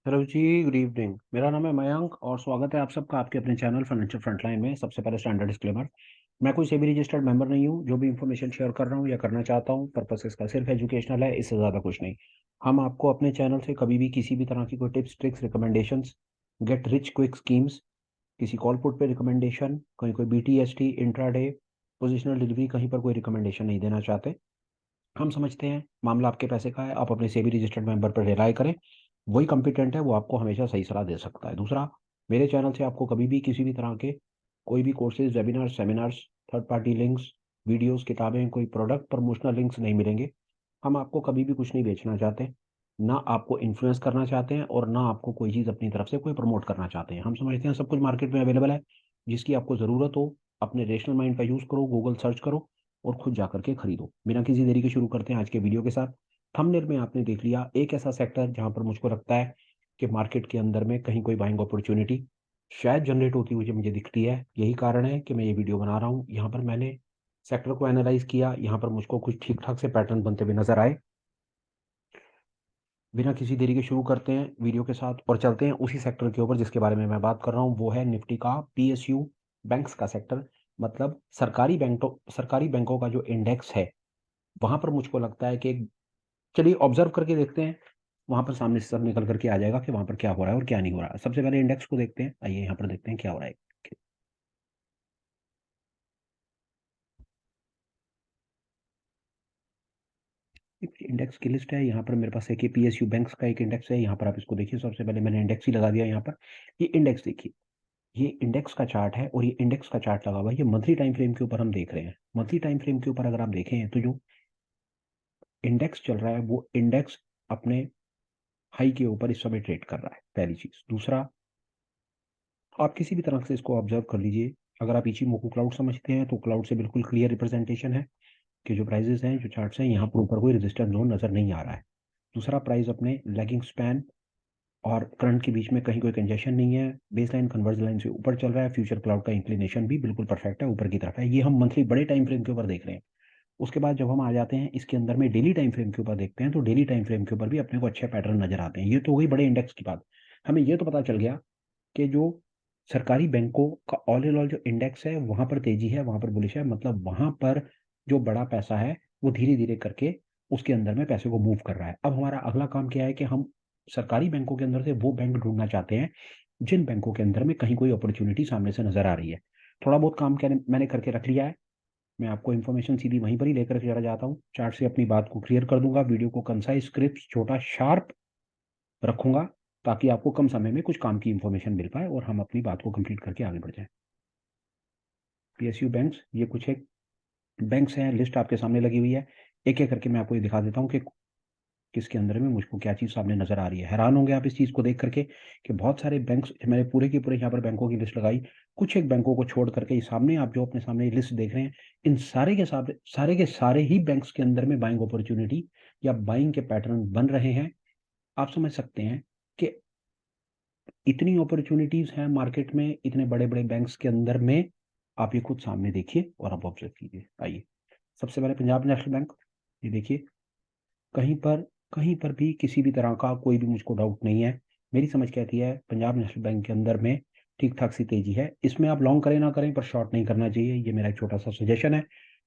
Hello जी, good evening. मेरा नाम है मयंक और स्वागत है आप सबका आपके अपने चैनल फाइनेंशियल फ्रंटलाइन में। सबसे पहले स्टैंडर्ड डिस्क्लेमर, मैं कोई सेबी रजिस्टर्ड मेंबर नहीं हूँ। जो भी इंफॉर्मेशन शेयर कर रहा हूँ या करना चाहता हूँ, पर्पस इसका सिर्फ एजुकेशनल है, इससे ज़्यादा कुछ नहीं। हम आपको अपने चैनल से कभी भी किसी भी तरह की कोई tips tricks recommendations, get rich quick schemes, किसी कॉल पुट पे रिकमेंडेशन, कहीं कोई BTST इंट्राडे पोजिशनल डिलीवरी, कहीं पर कोई रिकमेंडेशन नहीं देना चाहते। हम समझते हैं मामला आपके पैसे का है, आप अपने सेबी रजिस्टर्ड मेंबर पर रिलाय करें। वही कॉम्पिटेंट है, वो आपको हमेशा सही सलाह दे सकता है। दूसरा, मेरे चैनल से आपको कभी भी किसी भी तरह के कोई भी courses, webinar, seminars, third party links, videos, किताबें, कोई प्रोडक्ट प्रमोशनल लिंक्स नहीं मिलेंगे। हम आपको कभी भी कुछ नहीं बेचना चाहते, ना आपको इन्फ्लुएंस करना चाहते हैं और ना आपको कोई चीज़ अपनी तरफ से कोई प्रमोट करना चाहते हैं। हम समझते हैं सब कुछ मार्केट में अवेलेबल है, जिसकी आपको ज़रूरत हो अपने रेशनल माइंड का यूज़ करो, गूगल सर्च करो और खुद जा करके खरीदो। बिना किसी देरी के शुरू करते हैं आज के वीडियो के साथ। थंबनेल में आपने देख लिया एक ऐसा सेक्टर जहां पर मुझको लगता है कि मार्केट के अंदर में कहीं कोई बाइंग अपॉर्चुनिटी शायद जनरेट होती हुई मुझे दिखती है। यही कारण है कि मैं ये वीडियो बना रहा हूँ। यहाँ पर मैंने सेक्टर को एनालाइज किया, यहाँ पर मुझको कुछ ठीक ठाक से पैटर्न बनते हुए नजर आए। बिना किसी देरी के शुरू करते हैं वीडियो के साथ और चलते हैं उसी सेक्टर के ऊपर जिसके बारे में मैं बात कर रहा हूँ। वो है निफ्टी का PSU बैंक्स का सेक्टर, मतलब सरकारी बैंकों का जो इंडेक्स है। वहां पर मुझको लगता है कि चलिए ऑब्जर्व करके देखते हैं। वहां पर सामने से सब निकल करके आ जाएगा कि वहां पर क्या हो रहा है और क्या नहीं हो रहा है। सबसे पहले इंडेक्स को देखते हैं, आइए यहाँ पर देखते हैं क्या हो रहा है। इंडेक्स की लिस्ट है यहाँ पर मेरे पास। एक PSU बैंक्स का एक इंडेक्स है, यहाँ पर आप इसको देखिए। सबसे पहले मैंने इंडेक्स ही लगा दिया यहाँ पर। ये इंडेक्स देखिए, ये इंडेक्स का चार्ट है और ये इंडेक्स का चार्ट लगा हुआ है। ये मंथली टाइम फ्रेम के ऊपर हम देख रहे हैं। मंथली टाइम फ्रेम के ऊपर अगर आप देखें तो जो इंडेक्स चल रहा है वो इंडेक्स अपने हाई के ऊपर इस समय ट्रेड कर रहा है, पहली चीज। दूसरा, आप किसी भी तरह से इसको ऑब्जर्व कर लीजिए। अगर आप इचिमोकू क्लाउड समझते हैं तो क्लाउड से बिल्कुल क्लियर रिप्रेजेंटेशन है कि जो प्राइजेस हैं, जो चार्ट्स हैं, यहाँ पर ऊपर कोई रेजिस्टेंस जोन नजर नहीं आ रहा है। दूसरा, प्राइस अपने लेगिंग स्पैन और करंट के बीच में कहीं कोई कंजेशन नहीं है। बेस लाइन कन्वर्ज लाइन से ऊपर चल रहा है। फ्यूचर क्लाउड का इंक्लिनेशन भी बिल्कुल परफेक्ट है, ऊपर की तरफ है। ये हम मंथली बड़े टाइम फ्रेम के ऊपर देख रहे हैं। उसके बाद जब हम आ जाते हैं इसके अंदर में डेली टाइम फ्रेम के ऊपर देखते हैं तो डेली टाइम फ्रेम के ऊपर भी अपने को अच्छे पैटर्न नजर आते हैं। ये तो हो गई बड़े इंडेक्स की बात। हमें ये तो पता चल गया कि जो सरकारी बैंकों का ऑल इन ऑल जो इंडेक्स है वहां पर तेजी है, वहां पर बुलिश है। मतलब वहां पर जो बड़ा पैसा है वो धीरे धीरे करके उसके अंदर में पैसे को मूव कर रहा है। अब हमारा अगला काम क्या है कि हम सरकारी बैंकों के अंदर से वो बैंक ढूंढना चाहते हैं जिन बैंकों के अंदर में कहीं कोई अपॉर्चुनिटी सामने से नजर आ रही है। थोड़ा बहुत काम क्या मैंने करके रख लिया है। मैं आपको इन्फॉर्मेशन सीधी वहीं पर ही लेकर के चला जाता हूँ। चार्ट से अपनी बात को क्लियर कर दूंगा, वीडियो को कंसाइज, स्क्रिप्ट छोटा शार्प रखूंगा ताकि आपको कम समय में कुछ काम की इंफॉर्मेशन मिल पाए और हम अपनी बात को कंप्लीट करके आगे बढ़ जाएं। PSU बैंक्स, ये कुछ एक बैंक्स हैं, लिस्ट आपके सामने लगी हुई है। एक एक करके मैं आपको ये दिखा देता हूँ कि किसके अंदर में मुझको क्या चीज़ सामने नजर आ रही है। हैरान होंगे आप इस चीज़ को देख करके कि बहुत सारे बैंक्स, मैंने पूरे के पूरे यहाँ पर बैंकों की लिस्ट लगाई। कुछ एक बैंकों को छोड़ करके ये सामने आप जो अपने सामने लिस्ट देख रहे हैं, इन सारे के सारे ही बैंक्स के अंदर में बाइंग अपॉर्चुनिटी या बाइंग के पैटर्न बन रहे हैं। आप समझ सकते हैं कि इतनी अपॉर्चुनिटीज हैं मार्केट में, इतने बड़े बड़े बैंक्स के अंदर में। आप ये खुद सामने देखिए और आप ऑब्जर्व कीजिए। आइए, सबसे पहले पंजाब नेशनल बैंक, ये देखिए। कहीं पर कहीं पर भी किसी भी तरह का कोई भी मुझको डाउट नहीं है। मेरी समझ कहती है पंजाब नेशनल बैंक के अंदर में ठीक ठाक सी तेजी है। इसमें आप लॉन्ग करें ना करें पर शॉर्ट नहीं करना चाहिए, ये मेरा एक छोटा सा सजेशन है।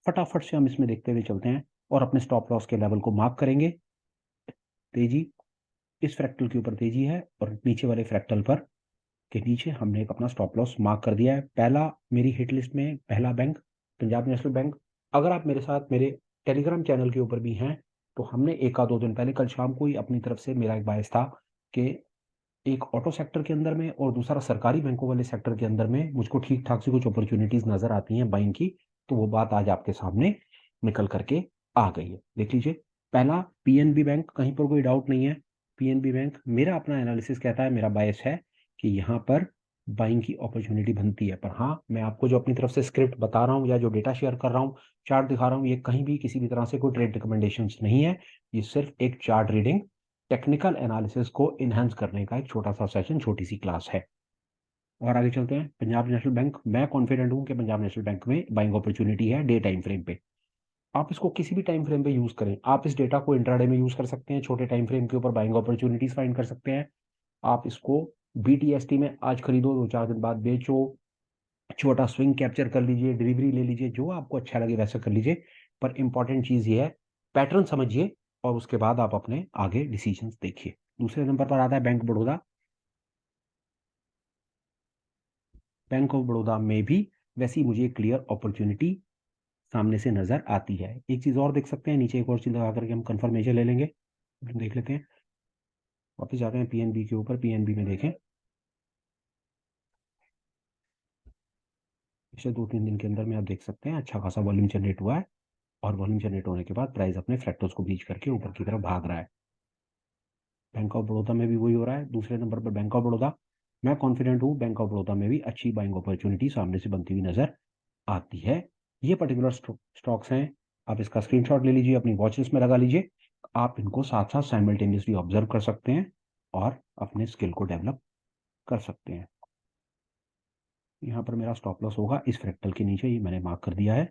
फटाफट से हम इसमें देखते हुए चलते हैं और अपने स्टॉप लॉस के लेवल को मार्क करेंगे। तेजी, इस फ्रैक्टल के ऊपर तेजी है और नीचे वाले फ्रैक्टल पर के नीचे हमने एक अपना स्टॉप लॉस मार्क कर दिया है। पहला मेरी हिट लिस्ट में पहला बैंक पंजाब नेशनल बैंक। अगर आप मेरे साथ मेरे टेलीग्राम चैनल के ऊपर भी हैं तो हमने एक आध दो दिन पहले, कल शाम को ही अपनी तरफ से मेरा एक बायस था कि एक ऑटो सेक्टर के अंदर में और दूसरा सरकारी बैंकों वाले सेक्टर के अंदर में मुझको ठीक ठाक सी कुछ अपॉर्चुनिटीज नजर आती हैं बाइंग की। तो वो बात आज आपके सामने निकल करके आ गई है, देख लीजिए। पहला PNB बैंक, कहीं पर कोई डाउट नहीं है। PNB बैंक, मेरा अपना एनालिसिस कहता है, मेरा बायस है कि यहाँ पर बाइंग की अपॉर्चुनिटी बनती है। पर हाँ, मैं आपको जो अपनी तरफ से स्क्रिप्ट बता रहा हूँ या जो डेटा शेयर कर रहा हूँ, चार्ट दिखा रहा हूँ, ये कहीं भी किसी भी तरह से कोई ट्रेड रिकमेंडेशंस नहीं है। ये सिर्फ एक चार्ट रीडिंग, टेक्निकल एनालिसिस को इनहेंस करने का एक छोटा सा सेशन, छोटी सी क्लास है। और आगे चलते हैं। पंजाब नेशनल बैंक, मैं कॉन्फिडेंट हूं कि पंजाब नेशनल बैंक में बाइंग अपॉर्चुनिटी है डे टाइम फ्रेम पे। आप इसको किसी भी टाइम फ्रेम पे यूज करें। आप इस डेटा को इंट्राडे में यूज कर सकते हैं, छोटे टाइम फ्रेम के ऊपर बाइंग अपॉर्चुनिटीज फाइंड कर सकते हैं। आप इसको BTST में आज खरीदो, 2-4 दिन बाद बेचो, छोटा स्विंग कैप्चर कर लीजिए, डिलीवरी ले लीजिए, जो आपको अच्छा लगे वैसा कर लीजिए। पर इंपॉर्टेंट चीज ये है, पैटर्न समझिए और उसके बाद आप अपने आगे डिसीजंस देखिए। दूसरे नंबर पर आता है bank Baroda. Bank of Baroda में भी वैसी मुझे क्लियर अपॉर्चुनिटी सामने से नजर आती है। एक चीज और देख सकते हैं, नीचे एक और चीज लगा करके हम कंफर्मेशन ले लेंगे, देख लेते हैं। वापस जाते हैं PNB के ऊपर, PNB में देखें पिछले 2-3 दिन के अंदर में आप देख सकते हैं अच्छा खासा वॉल्यूम जनरेट हुआ है, और वॉल्यूम जनरेट होने के बाद प्राइस अपने फ्रैक्टल्स को बीच करके ऊपर की तरफ भाग रहा है। बैंक ऑफ बड़ौदा में भी वही हो रहा है। दूसरे नंबर पर बैंक ऑफ बड़ौदा, मैं कॉन्फिडेंट हूँ बैंक ऑफ बड़ौदा में भी अच्छी बाइंग अपॉर्चुनिटी सामने से बनती हुई नजर आती है। ये पर्टिकुलर स्टॉक्स हैं, आप इसका स्क्रीनशॉट ले लीजिए, अपनी वॉच लिस्ट में लगा लीजिए। आप इनको साथ साथ साइमल्टेनियसली ऑब्जर्व कर सकते हैं और अपने स्किल को डेवलप कर सकते हैं। यहाँ पर मेरा स्टॉप लॉस होगा इस फ्रैक्टल के नीचे, ये मैंने मार्क कर दिया है।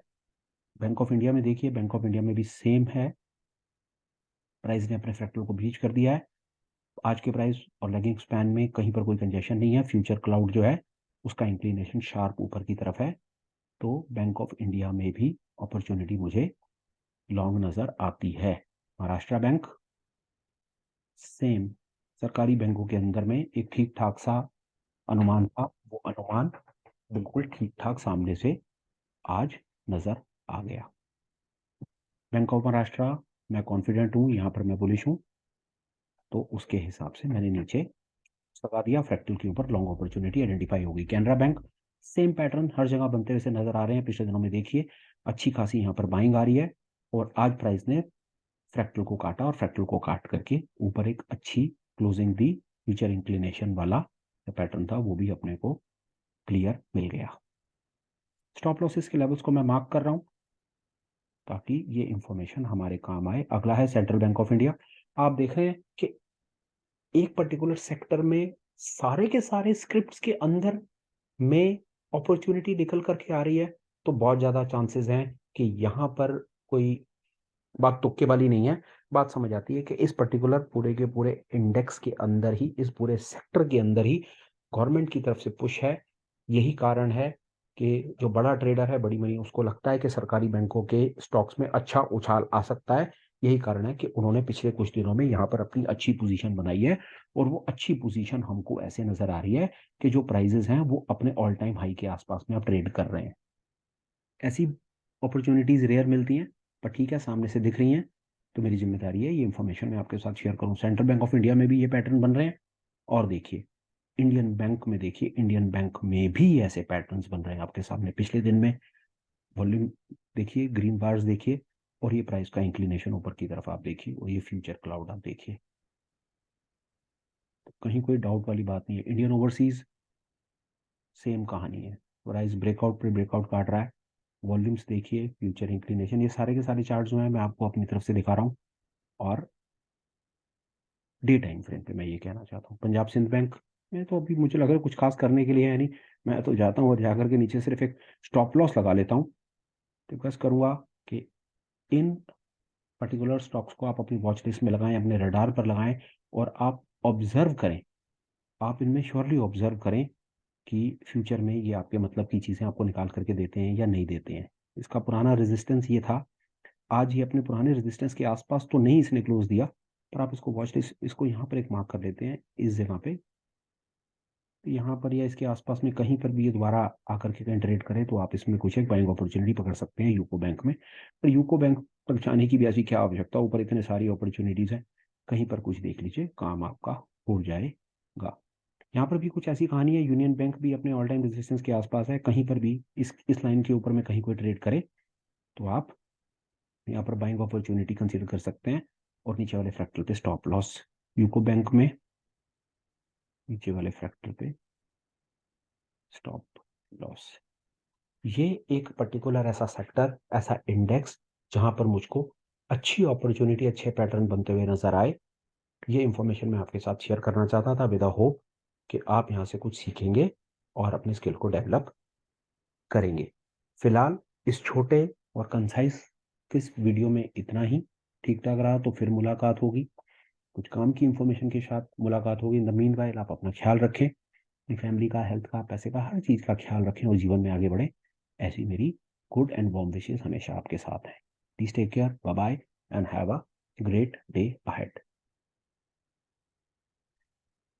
बैंक ऑफ इंडिया में देखिए, बैंक ऑफ इंडिया में भी सेम है, प्राइस ने अपने फ्रैक्टल को ब्रीच कर दिया है। आज के प्राइस और लेगिंग स्पैन में कहीं पर कोई कंजेशन नहीं है। फ्यूचर क्लाउड जो है उसका इंक्लिनेशन शार्प ऊपर की तरफ है। तो बैंक ऑफ इंडिया में भी अपॉर्चुनिटी मुझे लॉन्ग नजर आती है। महाराष्ट्र बैंक सेम, सरकारी बैंकों के अंदर में एक ठीक ठाक सा अनुमान था, वो अनुमान बिल्कुल ठीक ठाक सामने से आज नजर आ गया। बैंक ऑफ महाराष्ट्र मैं कॉन्फिडेंट हूँ, यहाँ पर मैं बुलिश हूँ, तो उसके हिसाब से मैंने नीचे लगा दिया। फ्रैक्टल के ऊपर लॉन्ग अपॉर्चुनिटी आइडेंटिफाई होगी। कैनरा बैंक सेम पैटर्न हर जगह बनते हुए नजर आ रहे हैं। पिछले दिनों में देखिए अच्छी खासी यहाँ पर बाइंग आ रही है, और आज प्राइस ने फ्रैक्टल को काटा और फ्रैक्टल को काट करके ऊपर एक अच्छी क्लोजिंग दी। फ्यूचर इंक्लिनेशन वाला जो पैटर्न था वो भी अपने को क्लियर मिल गया। स्टॉप लॉसेस के लेवल्स को मैं मार्क कर रहा हूँ ताकि ये इंफॉर्मेशन हमारे काम आए। अगला है सेंट्रल बैंक ऑफ इंडिया। आप देख रहे हैं कि एक पर्टिकुलर सेक्टर में सारे के सारे स्क्रिप्ट्स के अंदर में अपॉर्चुनिटी निकल करके आ रही है, तो बहुत ज्यादा चांसेस हैं कि यहाँ पर कोई बात तुक्के वाली नहीं है। बात समझ आती है कि इस पर्टिकुलर पूरे के पूरे इंडेक्स के अंदर ही, इस पूरे सेक्टर के अंदर ही गवर्नमेंट की तरफ से पुश है। यही कारण है कि जो बड़ा ट्रेडर है, बड़ी मनी, उसको लगता है कि सरकारी बैंकों के स्टॉक्स में अच्छा उछाल आ सकता है। यही कारण है कि उन्होंने पिछले कुछ दिनों में यहाँ पर अपनी अच्छी पोजीशन बनाई है, और वो अच्छी पोजीशन हमको ऐसे नजर आ रही है कि जो प्राइजेस हैं वो अपने ऑल टाइम हाई के आसपास में अब ट्रेड कर रहे हैं। ऐसी अपॉर्चुनिटीज रेयर मिलती हैं, पर ठीक है सामने से दिख रही हैं, तो मेरी जिम्मेदारी है ये इन्फॉर्मेशन मैं आपके साथ शेयर करूं। सेंट्रल बैंक ऑफ इंडिया में भी ये पैटर्न बन रहे हैं, और देखिए इंडियन बैंक में, देखिए इंडियन बैंक में भी ऐसे पैटर्न्स बन रहे हैं आपके सामने। पिछले दिन में वॉल्यूम देखिए, ग्रीन बार्स देखिए, और ये प्राइस का इंक्लिनेशन ऊपर की तरफ आप देखिए, और ये फ्यूचर क्लाउड आप देखिए, तो कहीं कोई डाउट वाली बात नहीं है। इंडियन ओवरसीज सेम कहानी है, प्राइस ब्रेकआउट पे ब्रेकआउट काट रहा है। वॉल्यूम्स देखिए, फ्यूचर इंक्लिनेशन, ये सारे के सारे चार्ट जो है मैं आपको अपनी तरफ से दिखा रहा हूँ। और डे टाइम फ्रेम पे मैं ये कहना चाहता हूँ, पंजाब सिंध बैंक में तो अभी मुझे लग रहा है कुछ खास करने के लिए है नहीं। मैं तो जाता हूँ और जाकर के नीचे सिर्फ एक स्टॉप लॉस लगा लेता हूँ। रिक्वेस्ट करूंगा कि इन पर्टिकुलर स्टॉक्स को आप अपनी वॉच लिस्ट में लगाएं, अपने रडार पर लगाएं, और आप ऑब्जर्व करें। आप इनमें श्योरली ऑब्जर्व करें कि फ्यूचर में ये आपके मतलब की चीज़ें आपको निकाल करके देते हैं या नहीं देते हैं। इसका पुराना रेजिस्टेंस ये था, आज ये अपने पुराने रेजिस्टेंस के आसपास तो नहीं इसने क्लोज दिया, पर आप इसको वॉच लिस्ट, इसको यहाँ पर एक मार्क कर लेते हैं इस जगह पे। तो यहाँ पर या इसके आसपास में कहीं पर भी ये दोबारा आकर के कहीं ट्रेड करे, तो आप इसमें कुछ एक बाइंग अपॉर्चुनिटी पकड़ सकते हैं यूको बैंक में। पर यूको बैंक तक जाने की भी ऐसी क्या आवश्यकता, ऊपर इतने सारी अपॉर्चुनिटीज है, कहीं पर कुछ देख लीजिए, काम आपका हो जाएगा। यहाँ पर भी कुछ ऐसी कहानी है, यूनियन बैंक भी अपने ऑल टाइम रेजिस्टेंस के आसपास है, कहीं पर भी इस लाइन के ऊपर में कहीं कोई ट्रेड करे तो आप यहाँ पर बाइंग अपॉर्चुनिटी कंसीडर कर सकते हैं, और नीचे वाले फ्रैक्टल पे स्टॉप लॉस। यूको बैंक में नीचे वाले फ्रैक्टल पे स्टॉप लॉस। ये एक पर्टिकुलर ऐसा सेक्टर, ऐसा इंडेक्स जहां पर मुझको अच्छी अपॉर्चुनिटी, अच्छे पैटर्न बनते हुए नजर आए। ये इंफॉर्मेशन मैं आपके साथ शेयर करना चाहता था, विद होप कि आप यहाँ से कुछ सीखेंगे और अपने स्किल को डेवलप करेंगे। फिलहाल इस छोटे और कंसाइज इस वीडियो में इतना ही। ठीक ठाक रहा तो फिर मुलाकात होगी। कुछ काम की इंफॉर्मेशन के साथ मुलाकात होगी। इन द मीन वाइल आप अपना ख्याल रखें, अपनी फैमिली का, हेल्थ का, पैसे का, हर चीज़ का ख्याल रखें और जीवन में आगे बढ़े। ऐसी मेरी गुड एंड वार्म विशेस हमेशा आपके साथ हैं। Please take care, bye bye and have a great day ahead.